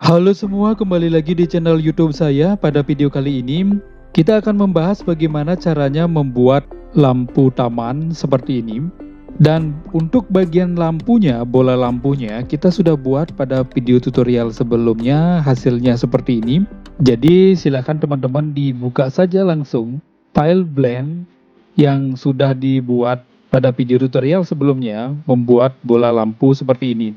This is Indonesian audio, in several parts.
Halo semua, kembali lagi di channel YouTube saya. Pada video kali ini, kita akan membahas bagaimana caranya membuat lampu taman seperti ini. Dan untuk bagian lampunya, bola lampunya, kita sudah buat pada video tutorial sebelumnya, hasilnya seperti ini. Jadi silakan teman-teman dibuka saja langsung file blend yang sudah dibuat pada video tutorial sebelumnya, membuat bola lampu seperti ini.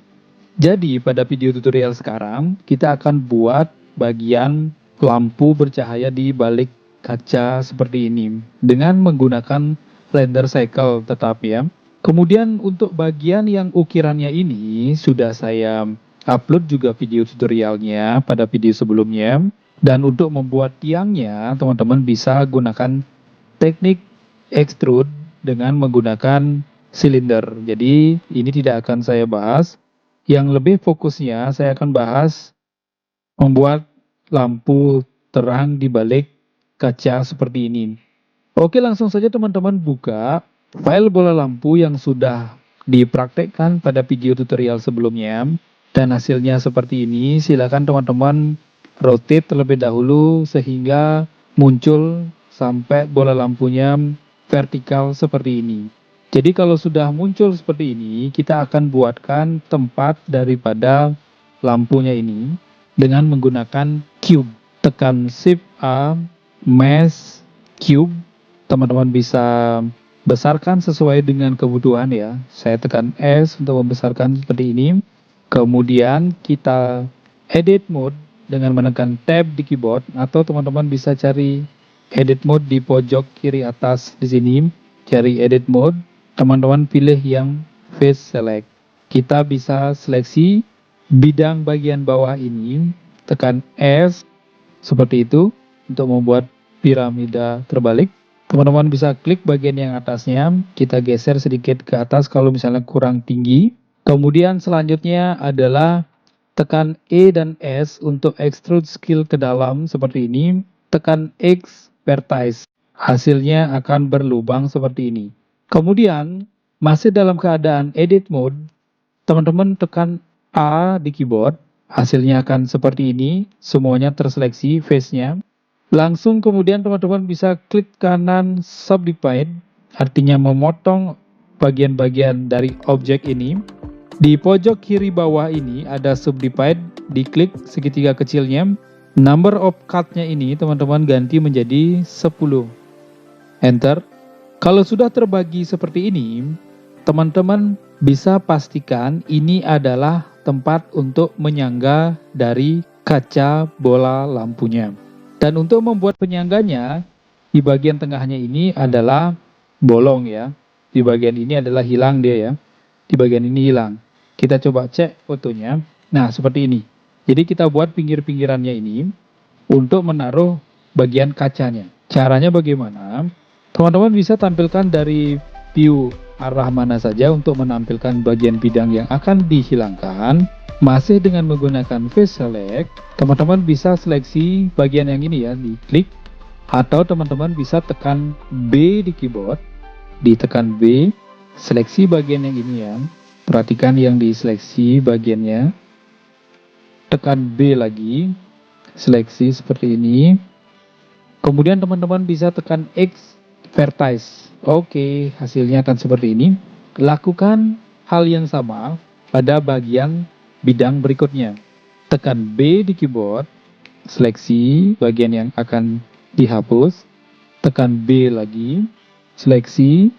Jadi pada video tutorial sekarang kita akan buat bagian lampu bercahaya di balik kaca seperti ini dengan menggunakan render cycle tetap ya. Kemudian untuk bagian yang ukirannya ini sudah saya upload juga video tutorialnya pada video sebelumnya. Dan untuk membuat tiangnya teman-teman bisa gunakan teknik extrude dengan menggunakan silinder. Jadi ini tidak akan saya bahas. Yang lebih fokusnya saya akan bahas membuat lampu terang di balik kaca seperti ini. Oke, langsung saja teman-teman buka file bola lampu yang sudah dipraktekkan pada video tutorial sebelumnya. Dan hasilnya seperti ini. Silakan teman-teman rotate terlebih dahulu sehingga muncul sampai bola lampunya vertikal seperti ini. Jadi kalau sudah muncul seperti ini, kita akan buatkan tempat daripada lampunya ini dengan menggunakan cube. Tekan Shift A, Mesh, Cube. Teman-teman bisa besarkan sesuai dengan kebutuhan ya. Saya tekan S untuk membesarkan seperti ini. Kemudian kita edit mode dengan menekan tab di keyboard atau teman-teman bisa cari edit mode di pojok kiri atas di sini. Cari edit mode. Teman-teman pilih yang face select. Kita bisa seleksi bidang bagian bawah ini, tekan S seperti itu untuk membuat piramida terbalik. Teman-teman bisa klik bagian yang atasnya, kita geser sedikit ke atas kalau misalnya kurang tinggi. Kemudian selanjutnya adalah tekan E dan S untuk extrude skill ke dalam seperti ini. Tekan X vertice, hasilnya akan berlubang seperti ini. Kemudian, masih dalam keadaan edit mode, teman-teman tekan A di keyboard, hasilnya akan seperti ini, semuanya terseleksi face-nya. Langsung kemudian teman-teman bisa klik kanan subdivide, artinya memotong bagian-bagian dari objek ini. Di pojok kiri bawah ini ada subdivide, diklik segitiga kecilnya. Number of cut-nya ini teman-teman ganti menjadi 10. Enter. Kalau sudah terbagi seperti ini, teman-teman bisa pastikan ini adalah tempat untuk menyangga dari kaca bola lampunya. Dan untuk membuat penyangganya, di bagian tengahnya ini adalah bolong ya. Di bagian ini adalah hilang dia ya. Di bagian ini hilang. Kita coba cek fotonya. Nah, seperti ini. Jadi kita buat pinggir-pinggirannya ini untuk menaruh bagian kacanya. Caranya bagaimana? Teman-teman bisa tampilkan dari view arah mana saja untuk menampilkan bagian bidang yang akan dihilangkan. Masih dengan menggunakan face select, teman-teman bisa seleksi bagian yang ini ya, diklik. Atau teman-teman bisa tekan B di keyboard, ditekan B, seleksi bagian yang ini ya. Perhatikan yang diseleksi bagiannya. Tekan B lagi, seleksi seperti ini. Kemudian teman-teman bisa tekan X vertice. Oke, hasilnya akan seperti ini. Lakukan hal yang sama pada bagian bidang berikutnya. Tekan B di keyboard, seleksi bagian yang akan dihapus. Tekan B lagi, seleksi.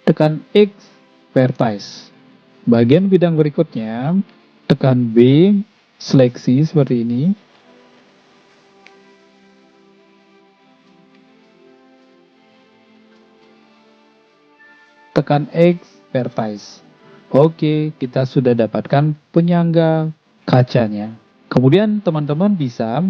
Tekan X vertice. Bagian bidang berikutnya, tekan B, seleksi seperti ini. Tekan X vertice. Oke, kita sudah dapatkan penyangga kacanya. Kemudian teman-teman bisa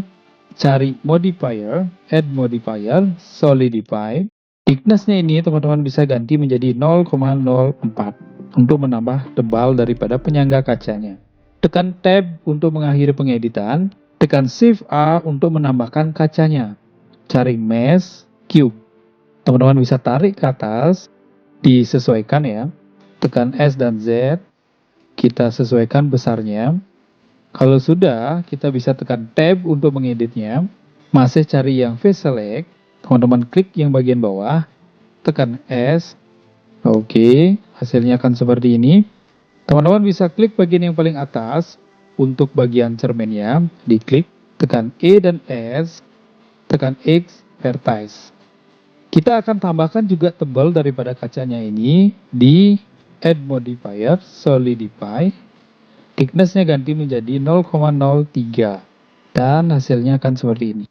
cari modifier, add modifier, solidify. Thickness-nya ini teman-teman bisa ganti menjadi 0,04 untuk menambah tebal daripada penyangga kacanya. Tekan tab untuk mengakhiri pengeditan. Tekan shift A untuk menambahkan kacanya. Cari mesh, cube. Teman-teman bisa tarik ke atas, disesuaikan ya. Tekan S dan Z, kita sesuaikan besarnya. Kalau sudah, kita bisa tekan tab untuk mengeditnya. Masih cari yang face select, teman-teman klik yang bagian bawah, tekan S. Oke, hasilnya akan seperti ini. Teman-teman bisa klik bagian yang paling atas untuk bagian cerminnya, diklik, tekan E dan S, tekan X, vertice. Kita akan tambahkan juga tebal daripada kacanya ini di Add Modifier, Solidify. Thickness-nya ganti menjadi 0,03 dan hasilnya akan seperti ini.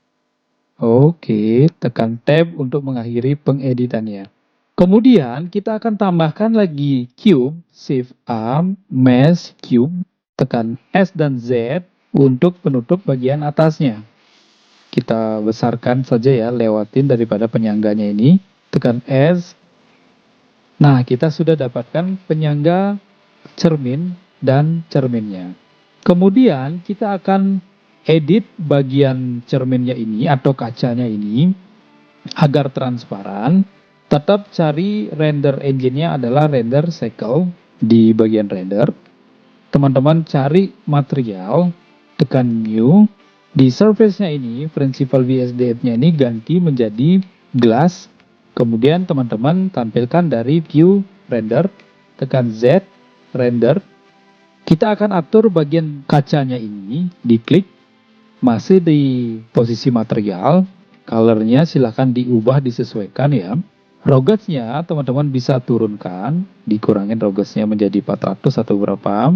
Oke, tekan tab untuk mengakhiri pengeditannya. Kemudian kita akan tambahkan lagi cube, shift A, mesh cube, tekan S dan Z untuk penutup bagian atasnya. Kita besarkan saja ya, lewatin daripada penyangganya ini, tekan S. Nah, kita sudah dapatkan penyangga cermin dan cerminnya. Kemudian kita akan edit bagian cerminnya ini atau kacanya ini agar transparan. Tetap cari render engine-nya adalah render cycle di bagian render. Teman-teman cari material, tekan new. Di surface-nya ini, principal VSDF-nya ini ganti menjadi glass. Kemudian teman-teman tampilkan dari view render, tekan Z, render. Kita akan atur bagian kacanya ini, diklik, masih di posisi material, colornya silahkan diubah disesuaikan ya. Roughness-nya teman-teman bisa turunkan, dikurangin roughness-nya menjadi 400 atau berapa.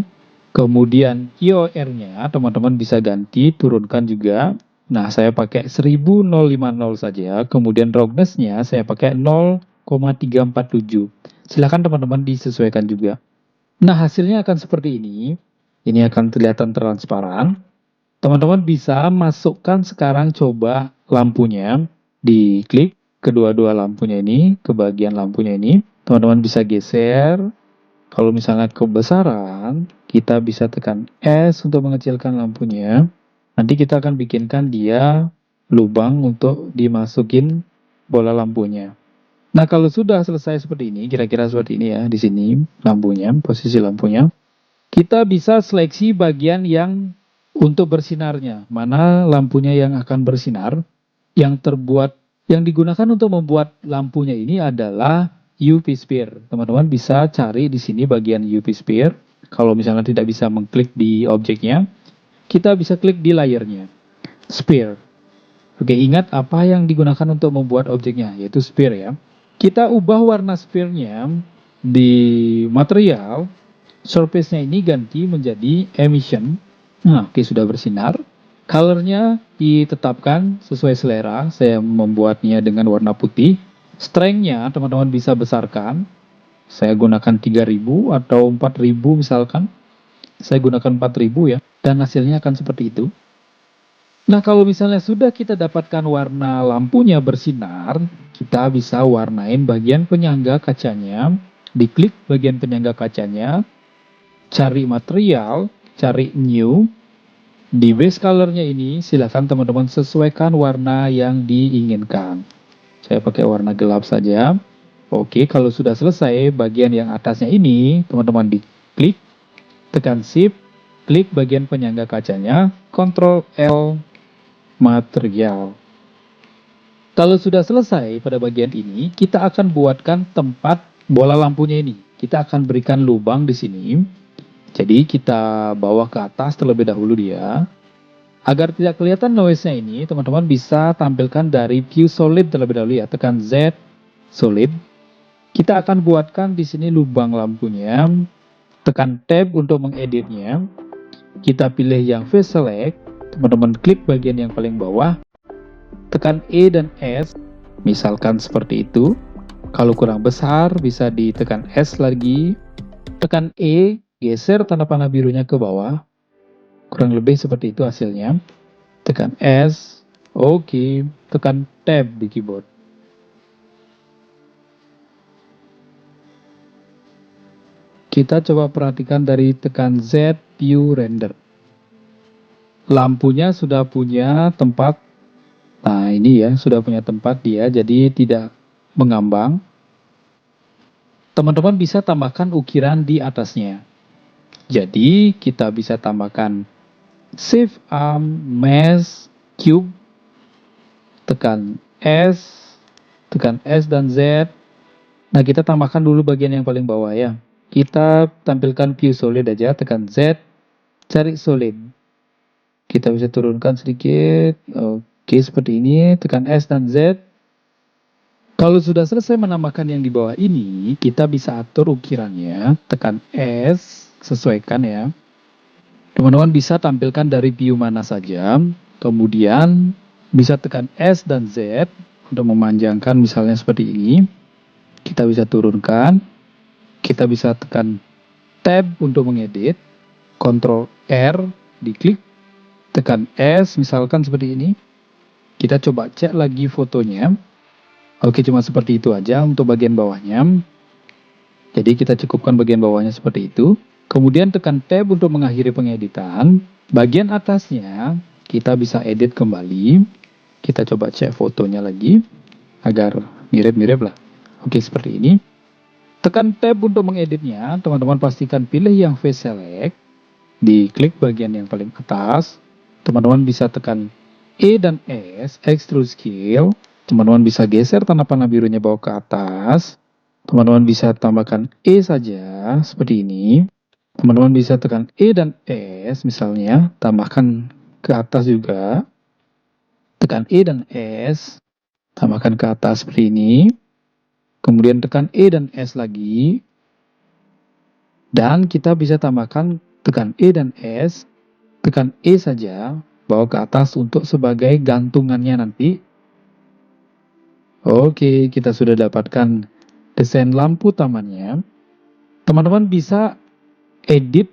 Kemudian QOR-nya teman-teman bisa ganti, turunkan juga. Nah, saya pakai 1050 saja. Kemudian roughness-nya saya pakai 0,347. Silahkan teman-teman disesuaikan juga. Nah, hasilnya akan seperti ini. Ini akan kelihatan transparan. Teman-teman bisa masukkan sekarang coba lampunya. Diklik kedua-dua lampunya ini, ke bagian lampunya ini. Teman-teman bisa geser. Kalau misalnya kebesaran, kita bisa tekan S untuk mengecilkan lampunya. Nanti kita akan bikinkan dia lubang untuk dimasukin bola lampunya. Nah, kalau sudah selesai seperti ini, kira-kira seperti ini ya, di sini lampunya, posisi lampunya. Kita bisa seleksi bagian yang untuk bersinarnya. Mana lampunya yang akan bersinar. Yang digunakan untuk membuat lampunya ini adalah UV sphere. Teman-teman bisa cari di sini bagian UV sphere. Kalau misalnya tidak bisa mengklik di objeknya, kita bisa klik di layernya. Sphere. Oke, ingat apa yang digunakan untuk membuat objeknya, yaitu sphere ya. Kita ubah warna sphere-nya di material. Surface-nya ini ganti menjadi emission. Nah, oke, sudah bersinar. Color-nya ditetapkan sesuai selera. Saya membuatnya dengan warna putih. Strength-nya teman-teman bisa besarkan. Saya gunakan 3000 atau 4000 misalkan. Saya gunakan 4000 ya. Dan hasilnya akan seperti itu. Nah, kalau misalnya sudah kita dapatkan warna lampunya bersinar, kita bisa warnain bagian penyangga kacanya. Diklik bagian penyangga kacanya, cari material, cari new. Di base colornya ini silakan teman-teman sesuaikan warna yang diinginkan. Saya pakai warna gelap saja. Oke, kalau sudah selesai bagian yang atasnya ini, teman-teman diklik, tekan shift, klik bagian penyangga kacanya, Ctrl L, material. Kalau sudah selesai pada bagian ini, kita akan buatkan tempat bola lampunya ini. Kita akan berikan lubang di sini. Jadi kita bawa ke atas terlebih dahulu dia. Agar tidak kelihatan noise-nya ini, teman-teman bisa tampilkan dari view solid terlebih dahulu ya. Tekan Z, solid. Kita akan buatkan di sini lubang lampunya. Tekan tab untuk mengeditnya. Kita pilih yang face select. Teman-teman klik bagian yang paling bawah. Tekan E dan S. Misalkan seperti itu. Kalau kurang besar bisa ditekan S lagi. Tekan E, geser tanda panah birunya ke bawah. Kurang lebih seperti itu hasilnya. Tekan S, oke, tekan Tab di keyboard. Kita coba perhatikan dari tekan Z, View Render. Lampunya sudah punya tempat. Nah, ini ya, sudah punya tempat dia, jadi tidak mengambang. Teman-teman bisa tambahkan ukiran di atasnya. Jadi, kita bisa tambahkan Shift arm mesh cube, tekan S dan Z. Nah, kita tambahkan dulu bagian yang paling bawah ya. Kita tampilkan view solid aja, tekan Z, cari solid. Kita bisa turunkan sedikit. Oke, seperti ini, tekan S dan Z. Kalau sudah selesai menambahkan yang di bawah ini, kita bisa atur ukirannya, tekan S, sesuaikan ya. Teman-teman bisa tampilkan dari view mana saja, kemudian bisa tekan S dan Z untuk memanjangkan misalnya seperti ini. Kita bisa turunkan, kita bisa tekan Tab untuk mengedit, Ctrl R diklik, tekan S misalkan seperti ini. Kita coba cek lagi fotonya. Oke, cuma seperti itu aja untuk bagian bawahnya. Jadi kita cukupkan bagian bawahnya seperti itu. Kemudian tekan Tab untuk mengakhiri pengeditan. Bagian atasnya kita bisa edit kembali. Kita coba cek fotonya lagi agar mirip-mirip lah. Oke, seperti ini. Tekan Tab untuk mengeditnya. Teman-teman pastikan pilih yang Face Select. Diklik bagian yang paling atas. Teman-teman bisa tekan E dan S, Extrude Scale. Teman-teman bisa geser tanda panah birunya bawa ke atas. Teman-teman bisa tambahkan E saja, seperti ini. Teman-teman bisa tekan E dan S, misalnya, tambahkan ke atas juga. Tekan E dan S, tambahkan ke atas seperti ini. Kemudian tekan E dan S lagi. Dan kita bisa tambahkan, tekan E dan S, tekan E saja, bawa ke atas untuk sebagai gantungannya nanti. Oke, kita sudah dapatkan desain lampu tamannya. Teman-teman bisa edit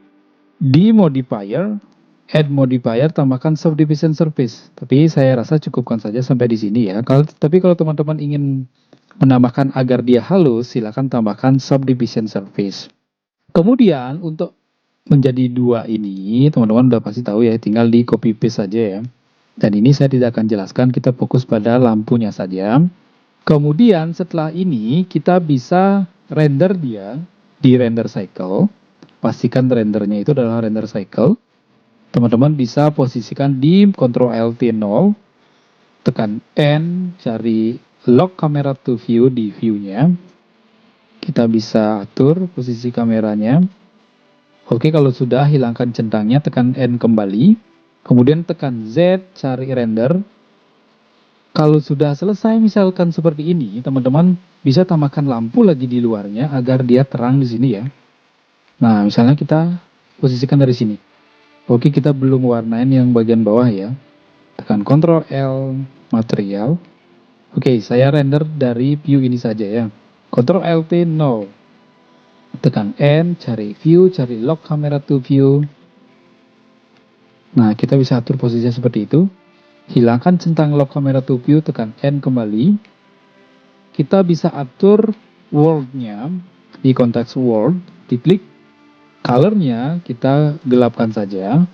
di modifier, add modifier, tambahkan subdivision surface. Tapi saya rasa cukupkan saja sampai di sini ya. Tapi kalau teman-teman ingin menambahkan agar dia halus, silakan tambahkan subdivision surface. Kemudian untuk menjadi dua ini, teman-teman udah pasti tahu ya, tinggal di copy paste saja ya. Dan ini saya tidak akan jelaskan, kita fokus pada lampunya saja. Kemudian setelah ini kita bisa render dia di render cycle. Pastikan rendernya itu adalah render cycle. Teman-teman bisa posisikan di Ctrl Alt 0, tekan N, cari lock camera to view di view-nya. Kita bisa atur posisi kameranya. Oke, kalau sudah hilangkan centangnya, tekan N kembali. Kemudian tekan Z, cari render. Kalau sudah selesai misalkan seperti ini, teman-teman bisa tambahkan lampu lagi di luarnya agar dia terang di sini ya. Nah, misalnya kita posisikan dari sini. Oke, kita belum warnain yang bagian bawah ya. Tekan Ctrl L, material. Oke, saya render dari view ini saja ya. Ctrl Alt 0. Tekan N, cari view, cari lock camera to view. Nah, kita bisa atur posisinya seperti itu. Hilangkan centang lock camera to view, tekan N kembali. Kita bisa atur world-nya di konteks world, diklik. Color-nya kita gelapkan saja.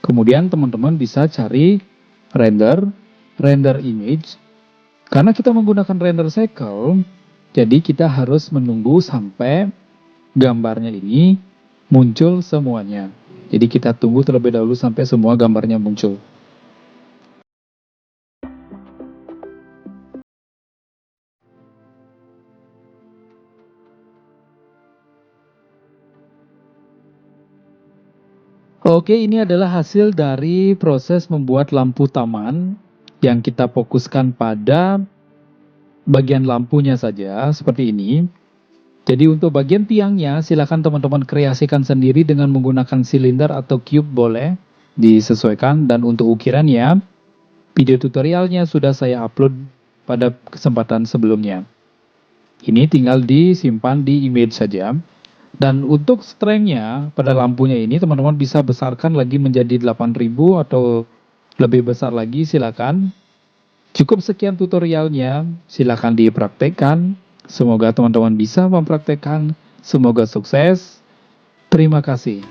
Kemudian teman-teman bisa cari render image. Karena kita menggunakan render cycle, jadi kita harus menunggu sampai gambarnya ini muncul semuanya. Jadi kita tunggu terlebih dahulu sampai semua gambarnya muncul. Oke, ini adalah hasil dari proses membuat lampu taman yang kita fokuskan pada bagian lampunya saja, seperti ini. Jadi untuk bagian tiangnya, silakan teman-teman kreasikan sendiri dengan menggunakan silinder atau cube boleh, disesuaikan. Dan untuk ukirannya, video tutorialnya sudah saya upload pada kesempatan sebelumnya. Ini tinggal disimpan di image saja. Dan untuk strength-nya pada lampunya ini teman-teman bisa besarkan lagi menjadi 8000 atau lebih besar lagi, silakan. Cukup sekian tutorialnya, silakan dipraktekkan. Semoga teman-teman bisa mempraktekkan. Semoga sukses. Terima kasih.